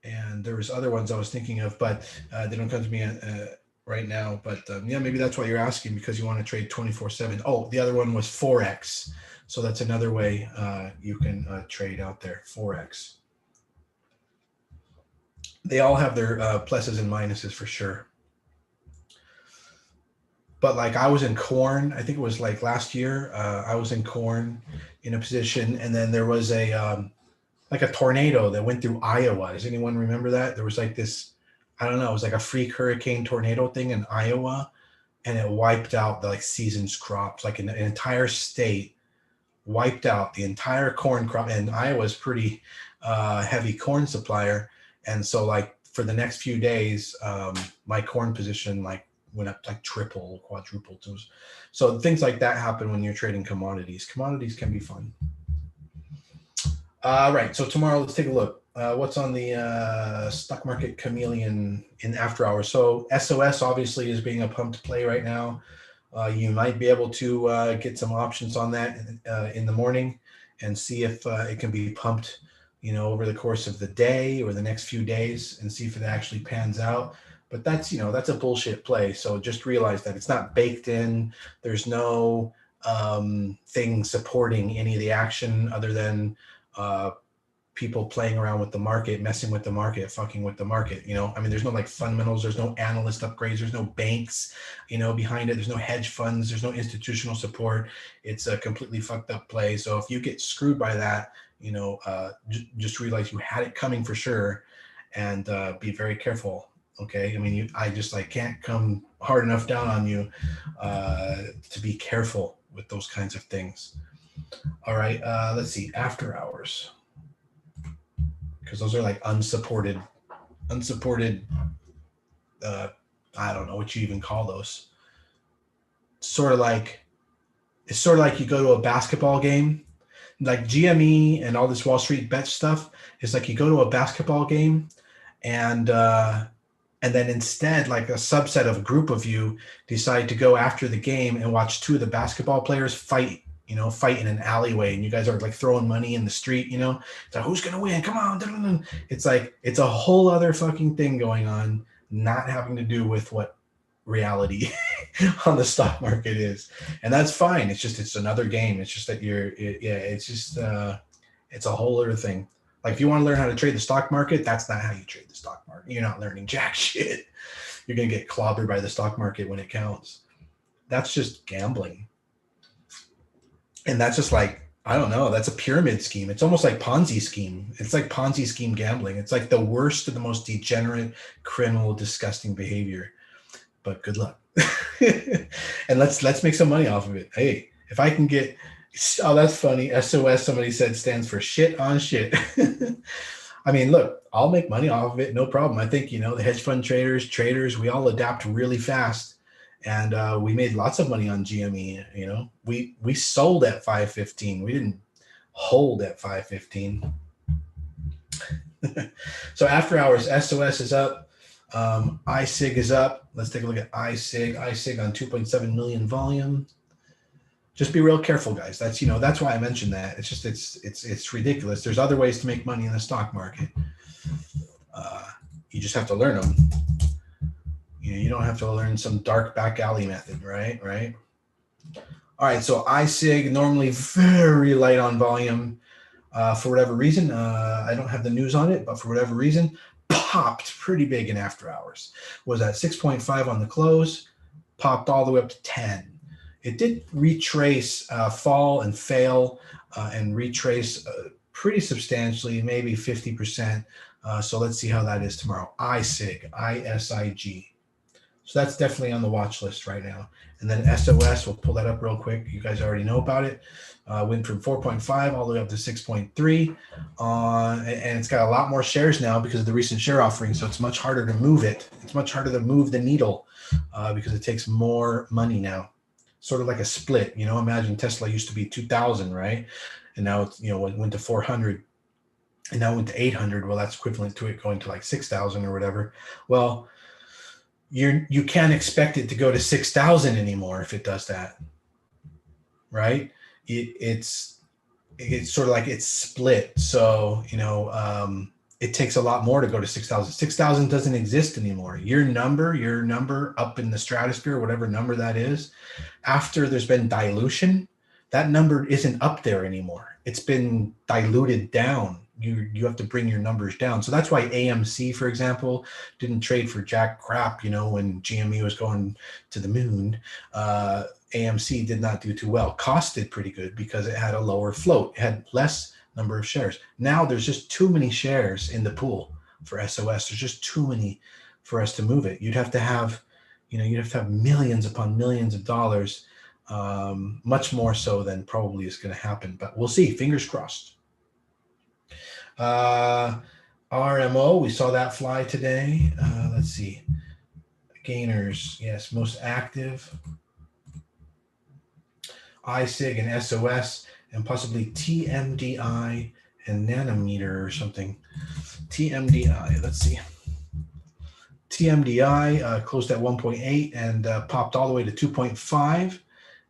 And there was other ones I was thinking of, but they don't come to me right now. But maybe that's why you're asking, because you want to trade 24/7. Oh, the other one was Forex. So that's another way you can trade out there, Forex. They all have their pluses and minuses for sure. But like I was in corn, I think it was like last year, I was in corn in a position, and then there was a tornado that went through Iowa. Does anyone remember that? There was like this, I don't know, it was like a freak hurricane tornado thing in Iowa, and it wiped out the season's crops, like an entire state wiped out the entire corn crop. And Iowa's pretty heavy corn supplier. And so for the next few days, my corn position went up triple, quadruple. So things like that happen when you're trading commodities. Commodities can be fun. Right. So tomorrow, let's take a look. What's on the stock market chameleon in after hours? So SOS obviously is being a pumped play right now. You might be able to get some options on that in the morning and see if it can be pumped, over the course of the day or the next few days, and see if it actually pans out. But that's a bullshit play. So just realize that it's not baked in. There's no thing supporting any of the action other than people playing around with the market, messing with the market, fucking with the market. I mean, there's no fundamentals, there's no analyst upgrades, there's no banks, behind it. There's no hedge funds, there's no institutional support. It's a completely fucked up play. So if you get screwed by that, just realize you had it coming for sure, and be very careful. Okay, I mean, I just like can't come hard enough down on you to be careful with those kinds of things. All right, let's see, after hours, because those are like unsupported. Uh, I don't know what you even call those. Sort of like it's sort of like you go to a basketball game, like GME and all this Wall Street bet stuff. It's like you go to a basketball game and then instead, like a subset of a group of you decide to go after the game and watch two of the basketball players fight, fight in an alleyway, and you guys are like throwing money in the street, it's like, who's gonna win, come on. It's like it's a whole other fucking thing going on, not having to do with what reality on the stock market is. And that's fine. It's another game. It's just that it's a whole other thing. Like if you want to learn how to trade the stock market, that's not how you trade the stock market. You're not learning jack shit. You're going to get clobbered by the stock market when it counts. That's just gambling. And that's just like, I don't know, that's a pyramid scheme. It's almost like Ponzi scheme. It's like Ponzi scheme gambling. It's like the worst of the most degenerate, criminal, disgusting behavior. But good luck. And let's make some money off of it. Hey, if I can get, oh, that's funny. SOS, somebody said, stands for shit on shit. I mean, look, I'll make money off of it, no problem. I think, the hedge fund traders, we all adapt really fast. And we made lots of money on GME. We sold at 515. We didn't hold at 515. So after hours, SOS is up. iSig is up. Let's take a look at iSig. iSig on 2.7 million volume. Just be real careful, guys. That's why I mentioned that. It's just it's ridiculous. There's other ways to make money in the stock market. You just have to learn them. You don't have to learn some dark back alley method, right? All right. So iSig normally very light on volume. For whatever reason, I don't have the news on it, but for whatever reason, popped pretty big in after hours. Was at 6.5 on the close, popped all the way up to 10. It did retrace, fall and fail, and retrace pretty substantially, maybe 50%. So let's see how that is tomorrow. iSig, ISIG. So that's definitely on the watch list right now. And then SOS, we'll pull that up real quick. You guys already know about it. Went from 4.5 all the way up to 6.3. And it's got a lot more shares now because of the recent share offering. So it's much harder to move it. It's much harder to move the needle because it takes more money now. Sort of like a split. Imagine Tesla used to be 2,000, right? And now it's, it went to 400 and now went to 800. Well, that's equivalent to it going to like 6,000 or whatever. Well, you can't expect it to go to 6,000 anymore if it does that, right? It's sort of like it's split. So, it takes a lot more to go to 6,000. 6,000 doesn't exist anymore. Your number up in the stratosphere, whatever number that is, after there's been dilution, that number isn't up there anymore. It's been diluted down. You have to bring your numbers down. So that's why AMC, for example, didn't trade for jack crap, when GME was going to the moon. AMC did not do too well. Cost did pretty good because it had a lower float. It had less number of shares. Now there's just too many shares in the pool for SOS. There's just too many for us to move it. You'd have to have millions upon millions of dollars, much more so than probably is going to happen. But we'll see. Fingers crossed. RMO, we saw that fly today. Let's see. Gainers, yes, most active. iSig and SOS, and possibly TMDI and nanometer or something. TMDI, let's see. TMDI closed at 1.8 and popped all the way to 2.5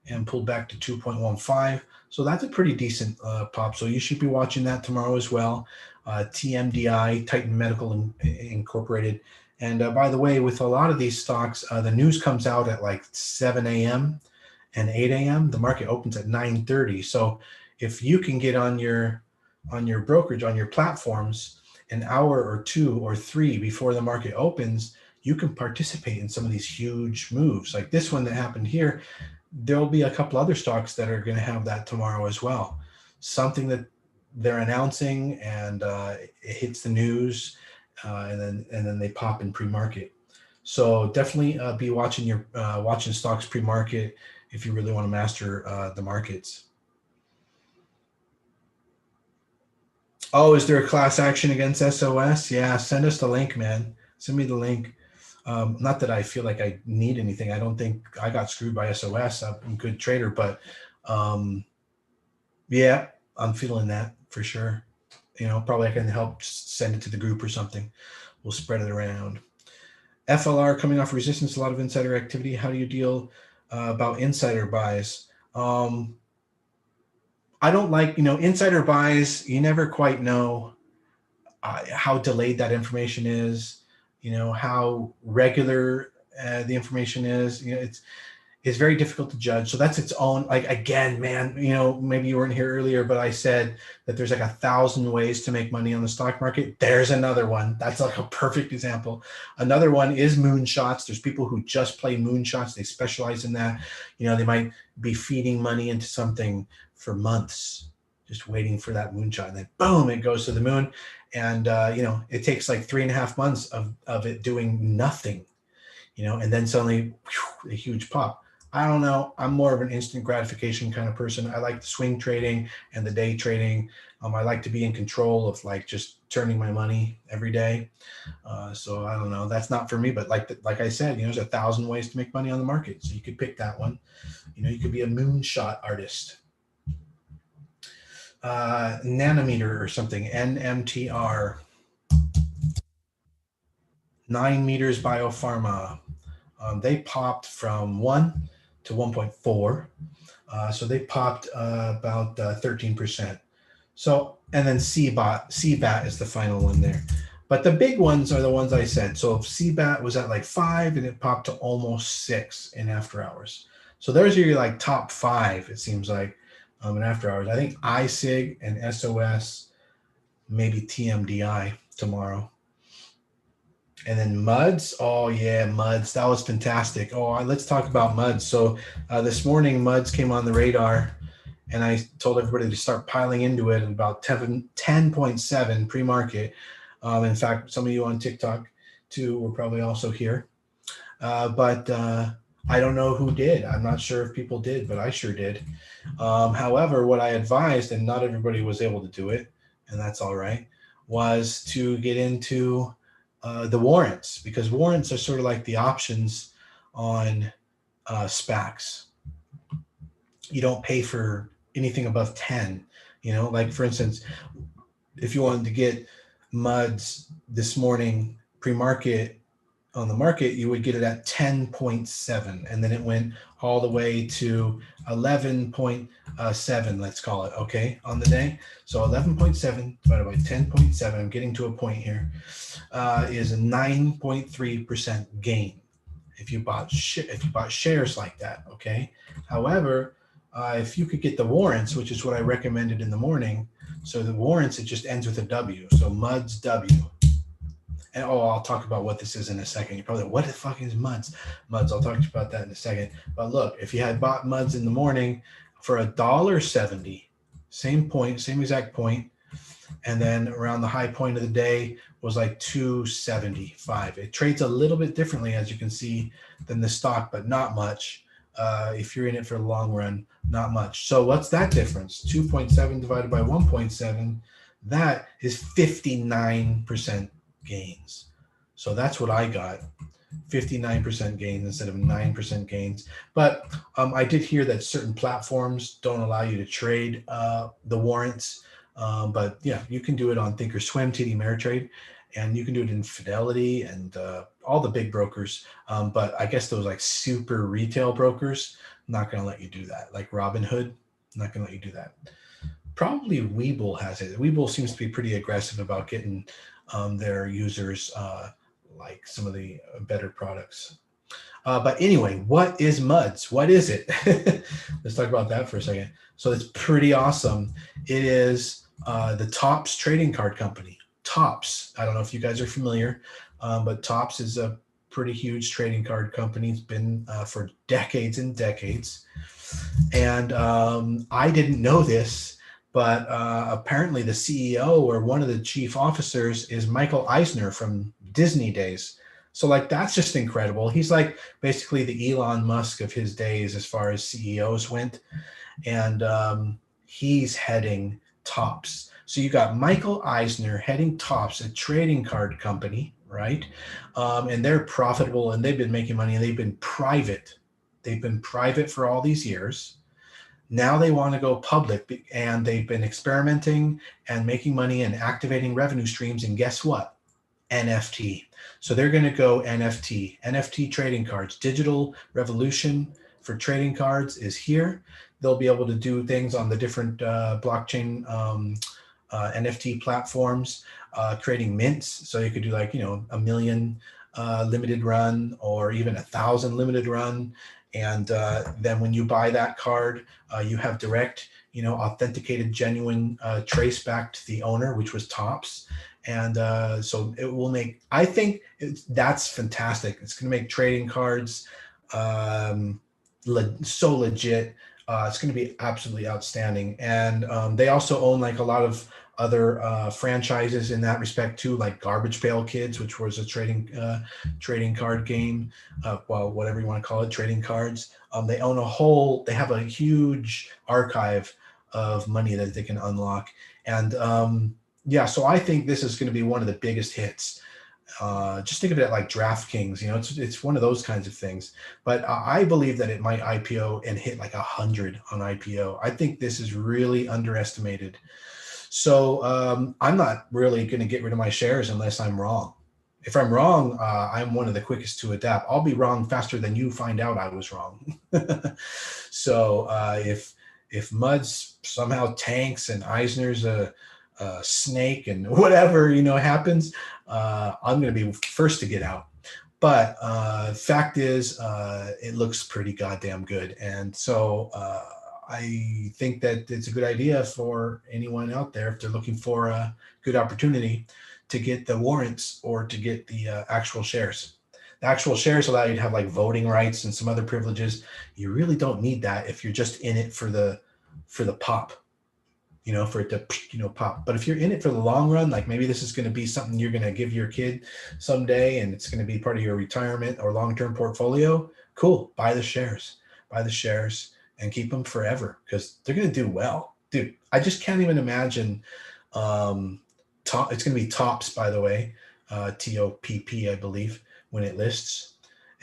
and pulled back to 2.15. So that's a pretty decent pop. So you should be watching that tomorrow as well. TMDI, Titan Medical Incorporated. And by the way, with a lot of these stocks, the news comes out at like 7 a.m. and 8 a.m. The market opens at 9:30. So if you can get on your brokerage, on your platforms, an hour or 2 or 3 before the market opens, you can participate in some of these huge moves. Like this one that happened here, there'll be a couple other stocks that are going to have that tomorrow as well. Something that they're announcing and it hits the news. and then they pop in pre-market. So definitely be watching your watching stocks pre-market if you really want to master the markets. Oh, is there a class action against SOS? Yeah, send us the link, man. Send me the link. Not that I feel like I need anything. I don't think I got screwed by SOS. I'm a good trader, but um, yeah, I'm feeling that for sure. Probably I can help send it to the group or something. We'll spread it around. FLR coming off resistance, a lot of insider activity. How do you deal about insider buys? I don't like, insider buys. You never quite know how delayed that information is, how regular the information is. It's very difficult to judge. So that's its own, like, again, man, maybe you weren't here earlier, but I said that there's like 1,000 ways to make money on the stock market. There's another one. That's like a perfect example. Another one is moonshots. There's people who just play moonshots. They specialize in that. They might be feeding money into something for months, just waiting for that moonshot. And then boom, it goes to the moon. And, it takes like 3.5 months of it doing nothing, and then suddenly a huge pop. I don't know. I'm more of an instant gratification kind of person. I like the swing trading and the day trading. I like to be in control of like just turning my money every day. So I don't know. That's not for me. But like I said, there's 1,000 ways to make money on the market. So you could pick that one. You could be a moonshot artist. Nanometer or something. NMTR. 9 meters biopharma. They popped from 1 to 1.4. So they popped about 13%. So, and then CBAT is the final one there. But the big ones are the ones I said. So if CBAT was at like 5 and it popped to almost 6 in after hours. So there's your like top 5, it seems like, in after hours. I think iSig and SOS, maybe TMDI tomorrow. And then MUDs. Oh, yeah, MUDs. That was fantastic. Oh, let's talk about MUDs. So this morning, MUDs came on the radar, and I told everybody to start piling into it at about 10.7 pre-market. In fact, some of you on TikTok, too, were probably also here. But I don't know who did. I'm not sure if people did, but I sure did. However, what I advised, and not everybody was able to do it, and that's all right, was to get into the warrants, because warrants are sort of like the options on SPACs. You don't pay for anything above 10. Like for instance, if you wanted to get MUDs this morning pre-market on the market, you would get it at 10.7, and then it went all the way to 11.7, let's call it, okay, on the day. So 11.7 divided by 10.7, I'm getting to a point here, is a 9.3% gain if you bought shares like that, okay? However, if you could get the warrants, which is what I recommended in the morning, so the warrants, it just ends with a W, so MUDs W. And I'll talk about what this is in a second. You're probably like, what the fuck is MUDs? MUDs, I'll talk to you about that in a second. But look, if you had bought MUDs in the morning for $1.70, same point, same exact point, and then around the high point of the day was like 275. It trades a little bit differently, as you can see, than the stock, but not much. If you're in it for the long run, not much. So what's that difference? 2.7 divided by 1.7, that is 59% gains. So that's what I got, 59% gains instead of 9% gains. But I did hear that certain platforms don't allow you to trade the warrants. But yeah, you can do it on Thinkorswim, TD Ameritrade, and you can do it in Fidelity and all the big brokers. But I guess those like super retail brokers, not going to let you do that. Like Robinhood, not going to let you do that. Probably Webull has it. Webull seems to be pretty aggressive about getting their users like some of the better products. But anyway, what is MUDs? What is it? Let's talk about that for a second. So it's pretty awesome. It is the Topps trading card company. Topps. I don't know if you guys are familiar, but Topps is a pretty huge trading card company. It's been for decades and decades. And I didn't know this, but apparently the CEO or one of the chief officers is Michael Eisner from Disney days. So like that's just incredible. He's like basically the Elon Musk of his days as far as CEOs went, and he's heading Tops. So you got Michael Eisner heading Tops, a trading card company, right? And they're profitable and they've been making money and they've been private. They've been private for all these years. Now they want to go public and they've been experimenting and making money and activating revenue streams. And guess what? NFT. So they're going to go NFT trading cards. Digital revolution for trading cards is here. They'll be able to do things on the different blockchain NFT platforms, creating mints. So you could do like, 1 million limited run or even 1,000 limited run. And then when you buy that card, you have direct, authenticated, genuine trace back to the owner, which was Tops. And so it will make, I think that's fantastic. It's going to make trading cards so legit. It's going to be absolutely outstanding. And they also own like a lot of other franchises in that respect too, like Garbage Pail Kids, which was a trading card game. Well, whatever you want to call it, trading cards. They have a huge archive of money that they can unlock. And yeah, so I think this is going to be one of the biggest hits. Just think of it like DraftKings, it's one of those kinds of things. But I believe that it might IPO and hit like 100 on IPO. I think this is really underestimated. So I'm not really going to get rid of my shares unless I'm wrong. If I'm wrong, I'm one of the quickest to adapt. I'll be wrong faster than you find out I was wrong. So if Muds somehow tanks and Eisner's a snake and whatever happens, I'm going to be first to get out. But fact is, it looks pretty goddamn good, and so I think that it's a good idea for anyone out there if they're looking for a good opportunity to get the warrants or to get the actual shares. The actual shares allow you to have like voting rights and some other privileges. You really don't need that if you're just in it for the pop. For it to, pop. But if you're in it for the long run, like maybe this is going to be something you're going to give your kid someday and it's going to be part of your retirement or long-term portfolio, cool. Buy the shares and keep them forever because they're going to do well. Dude, I just can't even imagine. It's going to be Tops, by the way, TOPP, I believe, when it lists.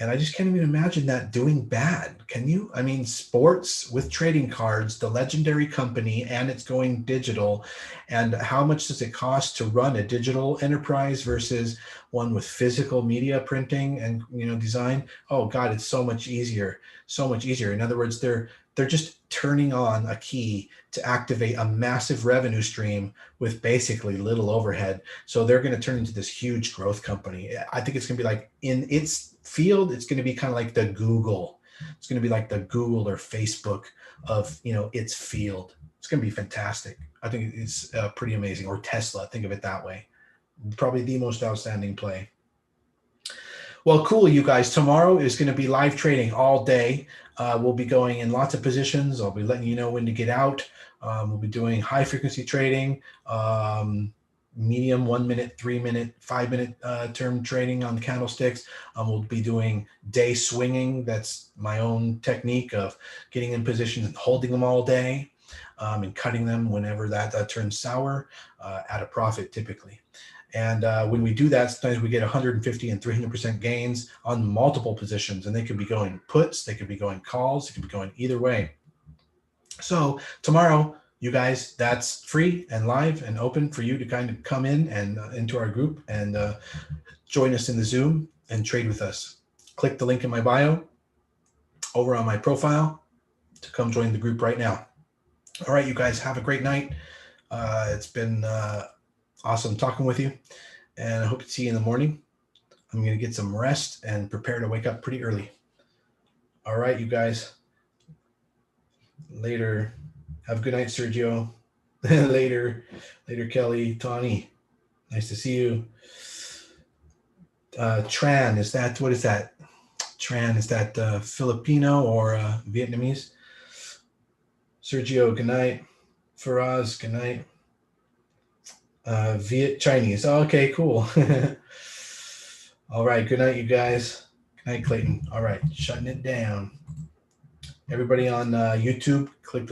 And I just can't even imagine that doing bad. Can you? I mean, sports with trading cards, the legendary company, and it's going digital. And how much does it cost to run a digital enterprise versus one with physical media printing and design? Oh God, it's so much easier. So much easier. In other words, they're just turning on a key to activate a massive revenue stream with basically little overhead. So they're going to turn into this huge growth company. I think it's going to be like in its field, it's going to be kind of like the Google. It's going to be like the Google or Facebook of, its field. It's going to be fantastic. I think it's pretty amazing. Or Tesla, think of it that way. Probably the most outstanding play. Well, cool, you guys. Tomorrow is going to be live trading all day. We'll be going in lots of positions. I'll be letting you know when to get out. We'll be doing high frequency trading, medium 1 minute, 3 minute, 5 minute term trading on the candlesticks. We'll be doing day swinging. That's my own technique of getting in positions and holding them all day and cutting them whenever that turns sour at a profit typically. And when we do that, sometimes we get 150 and 300% gains on multiple positions, and they could be going puts, they could be going calls, it could be going either way. So tomorrow, you guys, that's free and live and open for you to kind of come in and into our group and join us in the Zoom and trade with us. Click the link in my bio over on my profile to come join the group right now. All right, you guys, have a great night. It's been awesome talking with you, and I hope to see you in the morning. I'm going to get some rest and prepare to wake up pretty early. All right, you guys. Later. Have a good night, Sergio. Later, Kelly, Tawny. Nice to see you. Tran, what is that? Tran, is that Filipino or Vietnamese? Sergio, good night. Faraz, good night. Viet Chinese. Oh, okay, cool. All right, good night, you guys. Good night, Clayton. All right, shutting it down. Everybody on YouTube, click the